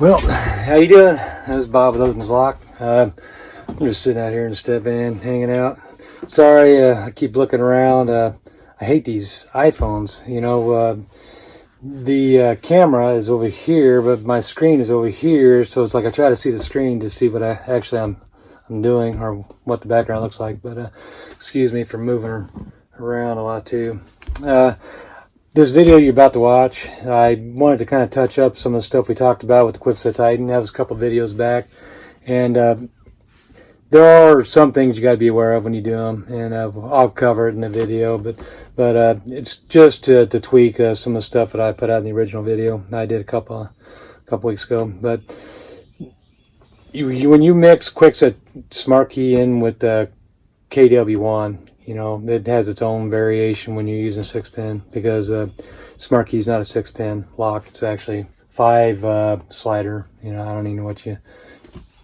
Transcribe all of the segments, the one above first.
Well, how you doing? This is Bob with Oden's Lock. I'm just sitting out here in the step van, hanging out. Sorry, I keep looking around. I hate these iPhones. You know, the camera is over here, but my screen is over here. So it's like I try to see the screen to see what I'm doing or what the background looks like. But excuse me for moving around a lot too. This video you're about to watch, I wanted to kind of touch up some of the stuff we talked about with the Kwikset Titan. That was a couple videos back, and there are some things you got to be aware of when you do them, and I'll cover it in the video. But it's just to tweak some of the stuff that I put out in the original video I did a couple weeks ago. But when you mix Kwikset Smartkey in with KW1. You know, it has its own variation when you're using a 6-pin, because Smartkey is not a 6-pin lock. It's actually 5 slider. You know, I don't even know what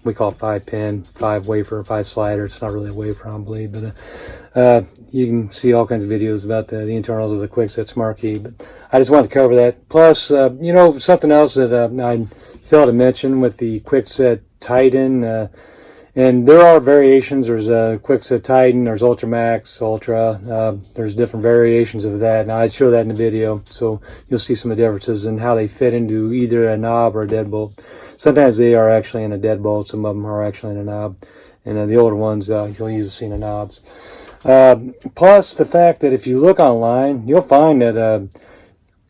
we call it, 5-pin, 5 wafer, 5 slider. It's not really a wafer, I don't believe, but you can see all kinds of videos about the internals of the Kwikset Smartkey. But I just wanted to cover that. Plus, you know, something else that I failed to mention with the Kwikset Titan. And there are variations. There's Kwikset Titan, there's Ultramax, Ultra. There's different variations of that. Now, I'd show that in the video, so you'll see some of the differences in how they fit into either a knob or a deadbolt. Sometimes they are actually in a deadbolt. Some of them are actually in a knob. And the older ones, you'll usually see in the knobs. Plus, the fact that if you look online, you'll find that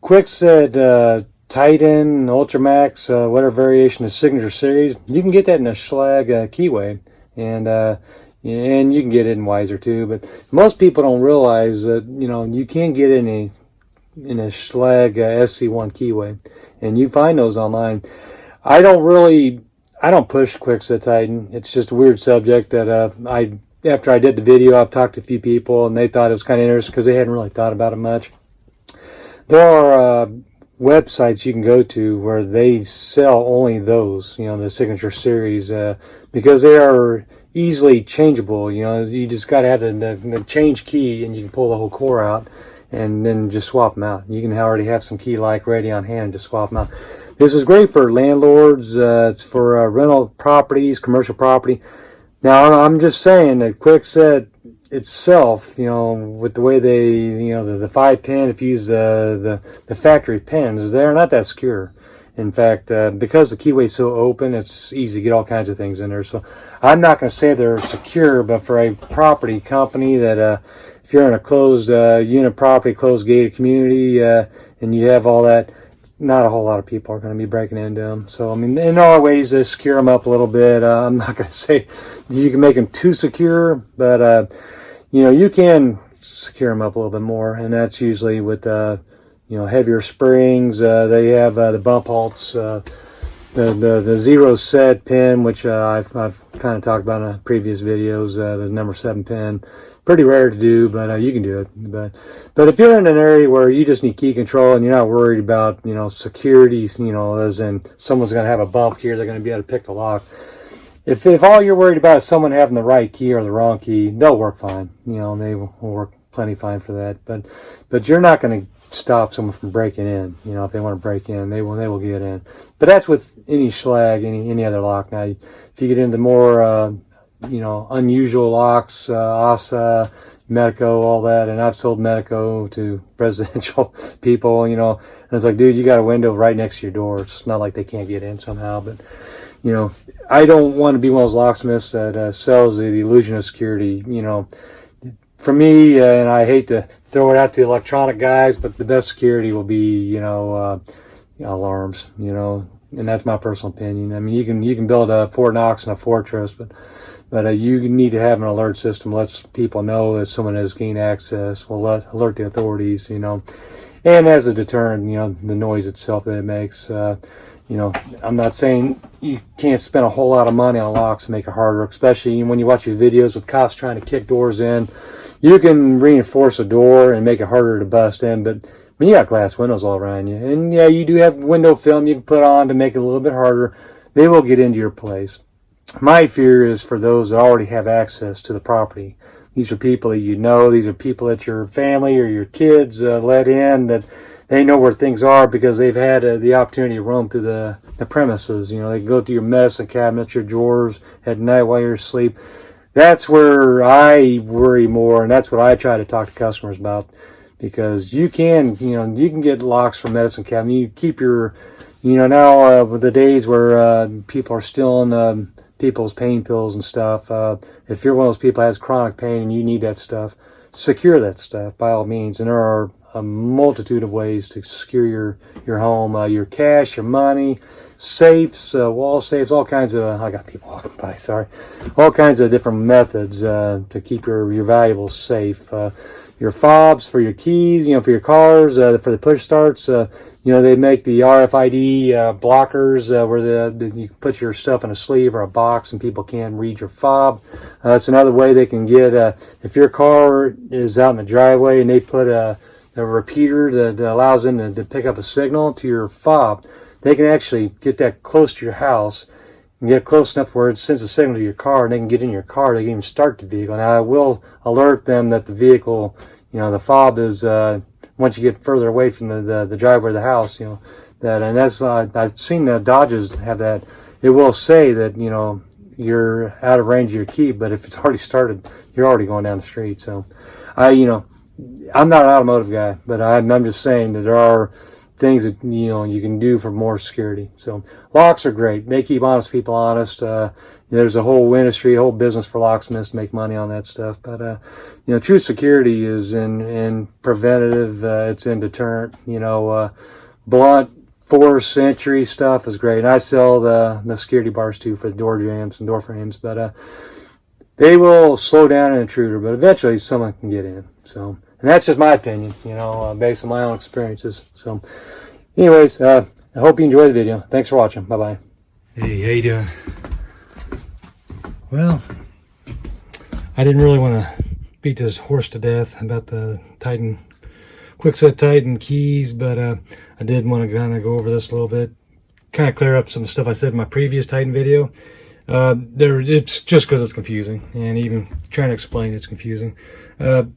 Kwikset Titan, Ultramax, whatever variation of Signature Series, you can get that in a Schlag keyway, and you can get it in Wiser too. But most people don't realize that, you know, you can get it in a Schlag SC1 keyway, and you find those online. I don't push Kwikset Titan. It's just a weird subject that after I did the video, I've talked to a few people, and they thought it was kind of interesting because they hadn't really thought about it much. There are websites you can go to where they sell only those, you know, the Signature Series, because they are easily changeable. You know, you just got to have the change key, and you can pull the whole core out and then just swap them out. You can already have some key like ready on hand to swap them out. This is great for landlords. It's for rental properties, commercial property. Now, I'm just saying that Kwikset itself, you know, with the way they, you know, the 5-pin, if you use the factory pins, they're not that secure. In fact, because the keyway is so open, it's easy to get all kinds of things in there. So I'm not going to say they're secure, but for a property company that, if you're in a closed unit property, closed gated community, and you have all that, not a whole lot of people are going to be breaking into them. So, I mean, in all ways to secure them up a little bit. I'm not going to say you can make them too secure, but, you know, you can secure them up a little bit more, and that's usually with, you know, heavier springs. They have the bump halts, the 0 set pin, which I've kind of talked about in previous videos, the number 7 pin. Pretty rare to do, but you can do it. But if you're in an area where you just need key control and you're not worried about, you know, security, you know, as in someone's going to have a bump here, they're going to be able to pick the lock. If all you're worried about is someone having the right key or the wrong key, they'll work fine. You know, and they will work plenty fine for that. But you're not going to stop someone from breaking in. You know, if they want to break in, they will get in. But that's with any Schlag, any other lock. Now, if you get into more you know, unusual locks, ASA, Medico, all that, and I've sold Medico to residential people, you know, and it's like, dude, you got a window right next to your door. It's not like they can't get in somehow, but, you know, I don't want to be one of those locksmiths that sells the illusion of security. You know, for me, and I hate to throw it out to the electronic guys, but the best security will be, you know, alarms, you know, and that's my personal opinion. I mean, you can build a Fort Knox and a fortress, but you need to have an alert system, lets people know that someone has gained access, will alert the authorities, you know, and as a deterrent, you know, the noise itself that it makes. You know, I'm not saying you can't spend a whole lot of money on locks to make it harder, especially when you watch these videos with cops trying to kick doors in. You can reinforce a door and make it harder to bust in, but when you got glass windows all around you, and yeah, you do have window film you can put on to make it a little bit harder, they will get into your place. My fear is for those that already have access to the property. These are people that you know. These are people that your family or your kids let in, that they know where things are because they've had the opportunity to roam through the the premises. You know, they can go through your medicine cabinets, your drawers at night while you're asleep. That's where I worry more, and that's what I try to talk to customers about, because you can get locks from medicine cabinet. You keep your, now with the days where people are stealing people's pain pills and stuff. If you're one of those people that has chronic pain and you need that stuff, secure that stuff by all means. And there are a multitude of ways to secure your home, your cash, your money, safes, wall safes, all kinds of, I got people walking by, sorry, all kinds of different methods to keep your valuables safe. Your fobs for your keys, for your cars, for the push starts, they make the RFID blockers where you can put your stuff in a sleeve or a box and people can't read your fob. That's another way they can get, if your car is out in the driveway and they put a repeater that allows them to pick up a signal to your fob, they can actually get that close to your house and get close enough where it sends a signal to your car, and they can get in your car. They can even start the vehicle. Now, I will alert them that the vehicle, the fob is, once you get further away from the driveway of the house, and that's, I've seen the Dodges have that. It will say that, you're out of range of your key, but if it's already started, you're already going down the street. So, I'm not an automotive guy, but I'm just saying that there are things that, you can do for more security. So locks are great. They keep honest people honest. There's a whole industry, a whole business for locksmiths to make money on that stuff. But, true security is in preventative. It's in deterrent. Blunt force entry stuff is great. And I sell the security bars too for the door jams and door frames. But, they will slow down an intruder, but eventually someone can get in. So, and that's just my opinion, based on my own experiences. So, anyways, I hope you enjoyed the video. Thanks for watching. Bye-bye. Hey, how you doing? Well, I didn't really want to beat this horse to death about the Kwikset Titan Keys, but I did want to kind of go over this a little bit, kind of clear up some stuff I said in my previous Titan video. It's just because it's confusing, and even trying to explain it's confusing.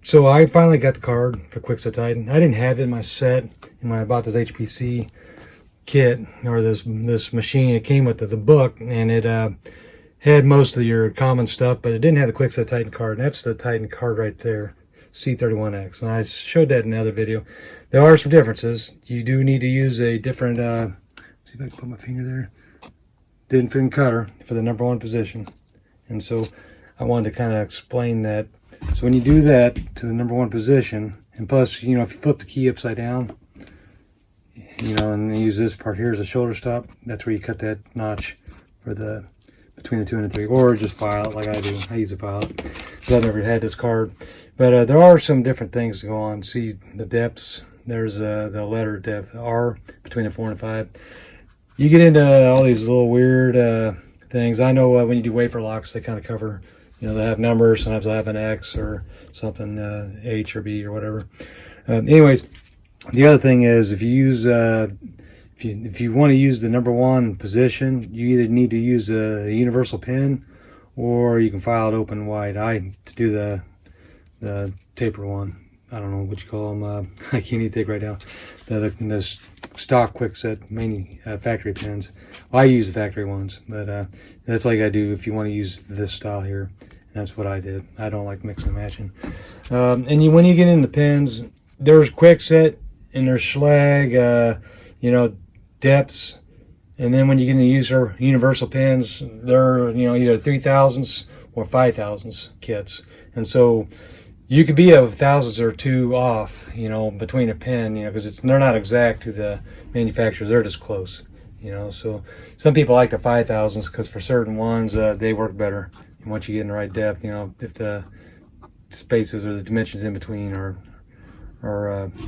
So I finally got the card for Kwikset Titan. I didn't have it in my set, and when I bought this HPC kit, or this machine, it came with the book, and it had most of your common stuff, but it didn't have the Kwikset Titan card, and that's the Titan card right there, C31X, and I showed that in another video. There are some differences. You do need to use a different, see if I can put my finger there, different cutter for the #1 position. And so I wanted to kind of explain that. So when you do that to the #1 position, and plus, if you flip the key upside down, and use this part here as a shoulder stop, that's where you cut that notch for the between the 2 and the 3, or just file it like I do. I use a file it because I've never had this card. But there are some different things to go on. See the depths. There's the letter depth, R between the 4 and 5. You get into all these little weird things. I know when you do wafer locks, they kind of cover, they have numbers. Sometimes I have an X or something, H or B or whatever. Anyways, the other thing is if you use, if you want to use the #1 position, you either need to use a universal pin, or you can file it open wide. To do the taper one. I don't know what you call them. I can't even think right now. The stock Kwikset main factory pins. Well, I use the factory ones, but that's all you gotta do if you want to use this style here. And that's what I did. I don't like mixing and matching. When you get into pins, there's Kwikset and there's Schlag, depths. And then when you get into universal pins, they're either 3000s or 5000s kits. And so you could be a thousandths or two off, between a pin, because they're not exact to the manufacturers. They're just close, So some people like the 5000s because for certain ones, they work better. And once you get in the right depth, if the spaces or the dimensions in between are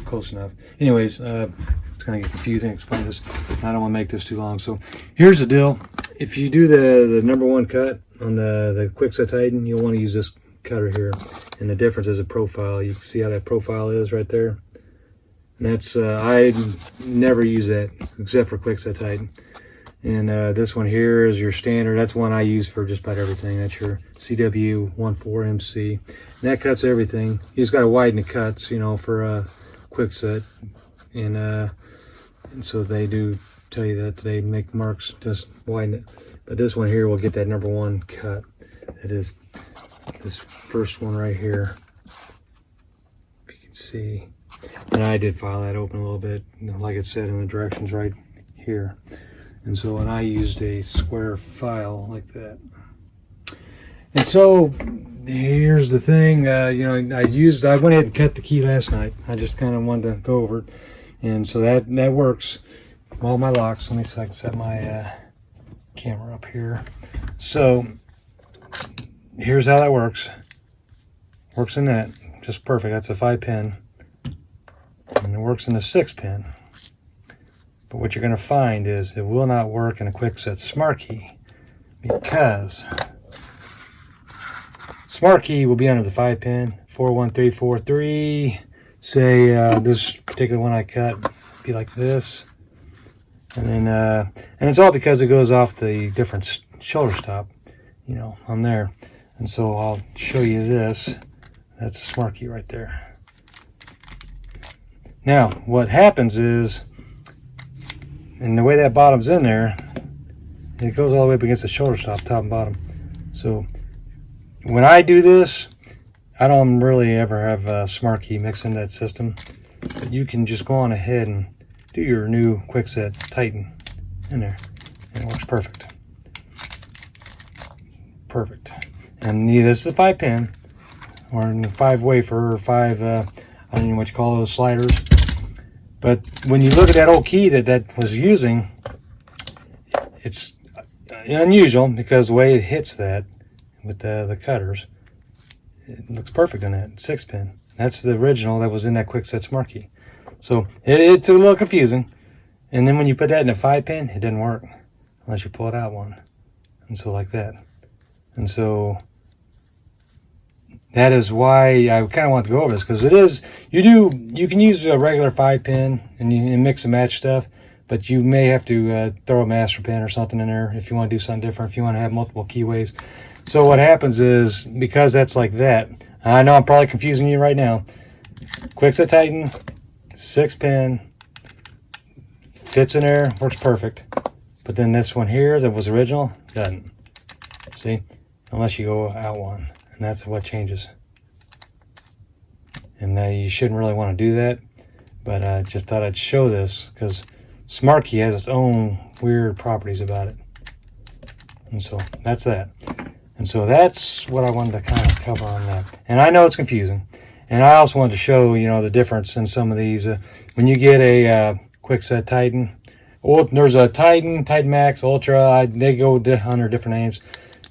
close enough. Anyways, it's going to get confusing. Explain this. I don't want to make this too long. So here's the deal. If you do the #1 cut on the Kwikset Titan, you'll want to use this cutter here, and the difference is a profile. You can see how that profile is right there, and that's I never use that except for Kwikset Titan. And this one here is your standard. That's one I use for just about everything. That's your CW14MC, and that cuts everything. You just got to widen the cuts, for Kwikset, and And so they do tell you that they make marks, just widen it. But this one here will get that number one cut. It is this first one right here. If you can see. And I did file that open a little bit, like it said in the directions right here. And so, and I used a square file like that. And so, here's the thing, you know, I went ahead and cut the key last night. I just kind of wanted to go over it. And so that works. All my locks. Let me see if I can set my camera up here. So, here's how that works. Works in that. Just perfect. That's a 5-pin. And it works in the 6-pin. But what you're going to find is it will not work in a Kwikset Smartkey because Smartkey will be under the 5-pin, 41343. Say this particular one I cut be like this, and then and it's all because it goes off the different shoulder stop, you know, on there. And so I'll show you this. That's a Smartkey right there. Now what happens is, and the way that bottom's in there, it goes all the way up against the shoulder stop, top and bottom. So when I do this, I don't really ever have a Smartkey mixed into that system. But you can just go on ahead and do your new Kwikset Titan in there, and it works perfect. Perfect. And this is a 5-pin, or 5-wafer, or 5, I don't know what you call those sliders. But when you look at that old key that was using, it's unusual because the way it hits that with the cutters, it looks perfect in that 6-pin. That's the original that was in that Kwikset Smartkey. So it's a little confusing. And then when you put that in a 5-pin, it doesn't work unless you pull it out one. And so like that. And so that is why I kind of want to go over this, because it is, you can use a regular 5-pin and mix and match stuff, but you may have to throw a master pin or something in there if you want to do something different, if you want to have multiple keyways. So what happens is, because that's like that, I know I'm probably confusing you right now. Kwikset Titan, 6-pin, fits in there, works perfect. But then this one here that was original, doesn't. See? Unless you go out one. And that's what changes. And you shouldn't really want to do that. But I just thought I'd show this because Smartkey has its own weird properties about it. And so that's that. And so that's what I wanted to kind of cover on that. And I know it's confusing. And I also wanted to show, you know, the difference in some of these. When you get a Kwikset Titan, there's a Titan, Titan Max, Ultra, they go under different names.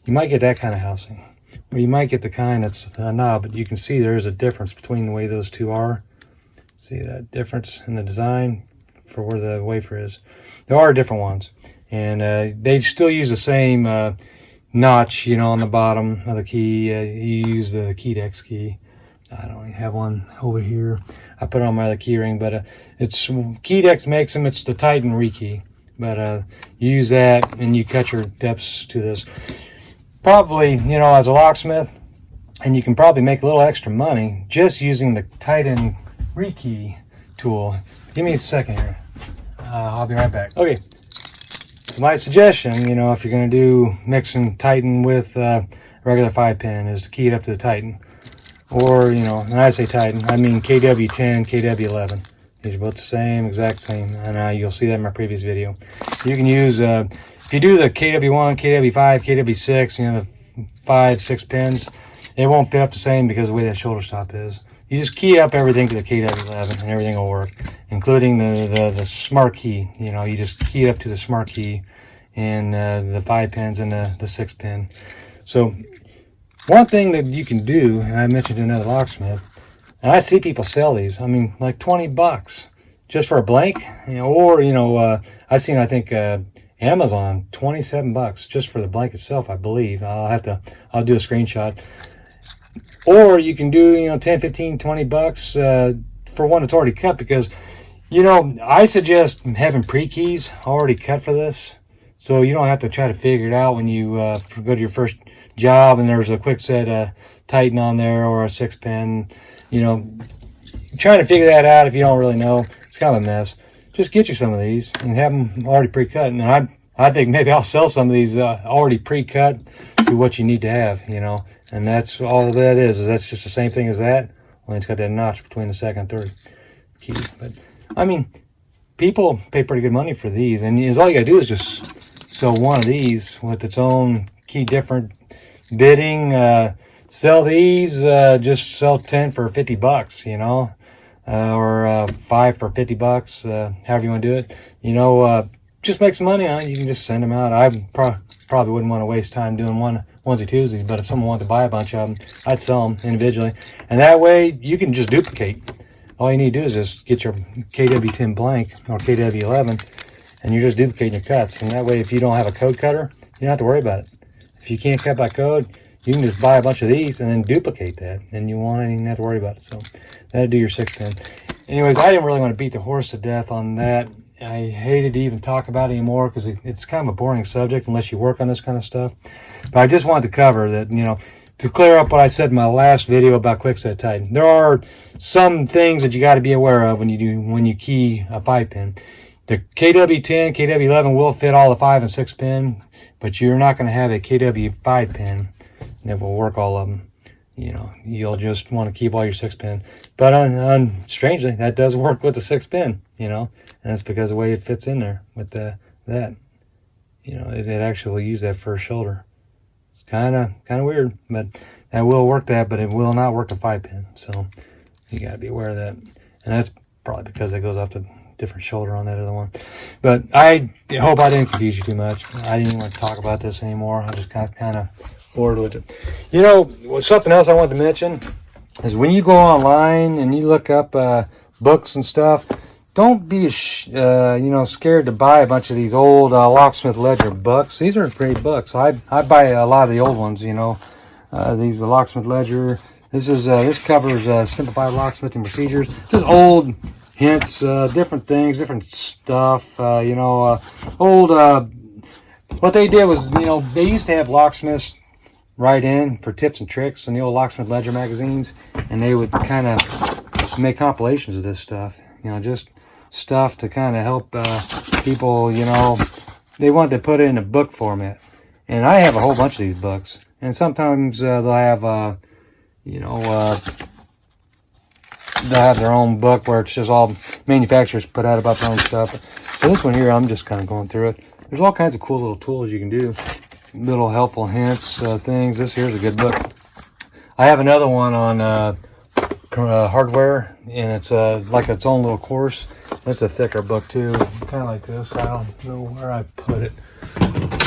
You might get that kind of housing. Or you might get the kind that's a knob, but you can see there's a difference between the way those two are. See that difference in the design for where the wafer is. There are different ones. And they still use the same notch, you know, on the bottom of the key. You use the Keydex key. I don't even have one over here. I put it on my other key ring, but it's Keydex makes them. It's the Titan rekey. But you use that and you cut your depths to this. Probably, you know, as a locksmith, and you can probably make a little extra money just using the Titan rekey tool. Give me a second here. I'll be right back. Okay. My suggestion, you know, if you're going to do mixing Titan with regular 5-pin, is to key it up to the Titan. Or, you know, when I say Titan, I mean KW10, KW11. These are both the same, exact same. And you'll see that in my previous video. You can use, if you do the KW1, KW5, KW6, you know, the 5, 6 pins, it won't fit up the same because of the way that shoulder stop is. You just key up everything to the KW11 and everything will work, including the Smartkey. You know, you just key it up to the Smartkey and the 5 pins and the 6 pin. So one thing that you can do, and I mentioned to another locksmith, and I see people sell these. I mean, like $20 just for a blank, you know, or you know, I've seen, I think Amazon, $27 just for the blank itself, I believe. I'll do a screenshot. Or you can do, you know, 10, 15, $20 for one that's already cut, because, you know, I suggest having pre-keys already cut for this, so you don't have to try to figure it out when you go to your first job and there's a Kwikset Titan on there or a 6-pin. You know, trying to figure that out if you don't really know, it's kind of a mess. just get you some of these and have them already pre-cut. And I think maybe I'll sell some of these already pre-cut to what you need to have, you know. And that's all that is that's just the same thing as that, only it's got that notch between the second and third key. But I mean, people pay pretty good money for these, and all you gotta do is just sell one of these with its own key different bidding. Sell these, just sell 10 for 50 bucks, you know, or 5 for 50 bucks, however you want to do it, you know. Just make some money on it. You can just send them out. I probably wouldn't want to waste time doing onesie twosies, but if someone wanted to buy a bunch of them, I'd sell them individually, and that way you can just duplicate. All you need to do is just get your KW10 blank or KW11, and you're just duplicating your cuts. And that way, if you don't have a code cutter, you don't have to worry about it. If you can't cut by code, you can just buy a bunch of these and then duplicate that, and you won't even have to worry about it. So that'll do your 6-pin. Anyways, I didn't really want to beat the horse to death on that. I hated to even talk about it anymore because it's kind of a boring subject unless you work on this kind of stuff. But I just wanted to cover that, you know, to clear up what I said in my last video about Kwikset Titan. There are some things that you got to be aware of when you key a 5-pin. The KW10, KW11 will fit all the 5 and 6-pin, but you're not going to have a KW 5-pin that will work all of them. You know, you'll just want to keep all your 6-pin. But strangely, that does work with the 6-pin, you know, and that's because of the way it fits in there with that. You know, it actually will use that first shoulder. It's kind of weird, but that will work that, but it will not work a 5-pin. So you got to be aware of that. And that's probably because it goes off the different shoulder on that other one. But I hope I didn't confuse you too much. I didn't want to talk about this anymore. I just got kind of bored with it. You know, something else I wanted to mention is when you go online and you look up books and stuff, don't be you know, scared to buy a bunch of these old Locksmith Ledger books. These are great books. I buy a lot of the old ones, you know. These Locksmith Ledger. This covers simplified locksmithing procedures. Just old hints, different things, different stuff. You know, old. What they did was, you know, they used to have locksmiths write in for tips and tricks in the old Locksmith Ledger magazines, and they would kind of make compilations of this stuff. You know, just stuff to kind of help people. You know, they wanted to put it in a book format, and I have a whole bunch of these books. And sometimes they'll have, you know, they'll have their own book where it's just all manufacturers put out about their own stuff. So this one here, I'm just kind of going through it. There's all kinds of cool little tools you can do, little helpful hints, things. This here's a good book. I have another one on hardware, and it's like its own little course. It's a thicker book too, kind of like this. I don't know where I put it,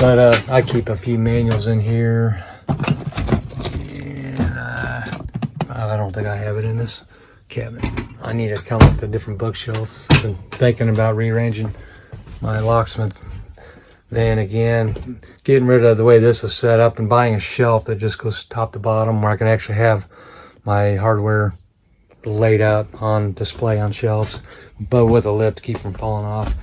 but I keep a few manuals in here. And I don't think I have it in this cabinet. I need to come up with a different bookshelf. I've been thinking about rearranging my locksmith van again, getting rid of the way this is set up and buying a shelf that just goes top to bottom where I can actually have my hardware laid out on display on shelves, but with a lip to keep from falling off.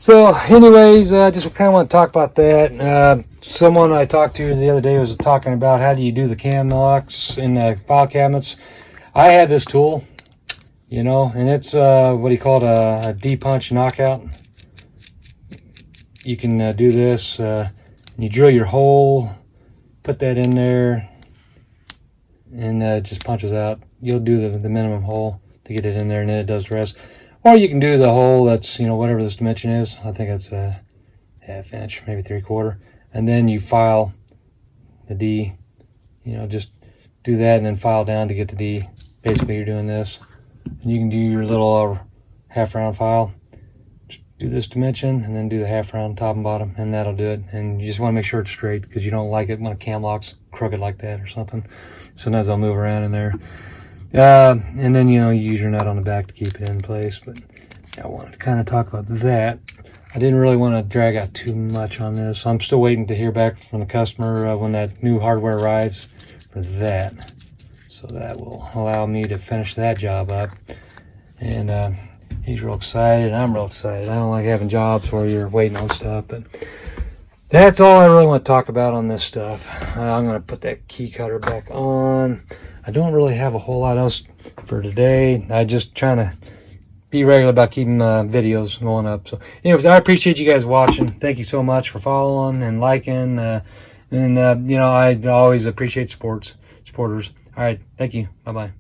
So anyways, just kind of want to talk about that. Someone I talked to the other day was talking about how do you do the cam locks in the file cabinets. I have this tool, you know, and it's what he called a D-punch knockout. You can do this, you drill your hole, put that in there, and it just punches out. You'll do the minimum hole to get it in there, and then it does the rest. Or you can do the hole that's, you know, whatever this dimension is. I think it's a 1/2 inch, maybe 3/4. And then you file the D, you know, just do that and then file down to get the D. Basically, you're doing this. And you can do your little half round file. Just do this dimension and then do the half round top and bottom, and that'll do it. And you just want to make sure it's straight because you don't like it when a cam lock's crooked like that or something. Sometimes I'll move around in there. And then, you know, you use your nut on the back to keep it in place. But I wanted to kind of talk about that. I didn't really want to drag out too much on this. I'm still waiting to hear back from the customer when that new hardware arrives for that. So that will allow me to finish that job up. And he's real excited. I'm real excited. I don't like having jobs where you're waiting on stuff. But that's all I really want to talk about on this stuff. I'm going to put that key cutter back on. I don't really have a whole lot else for today. I just trying to be regular about keeping videos going up. So anyways, I appreciate you guys watching. Thank you so much for following and liking. You know, I always appreciate supporters. All right. Thank you. Bye-bye.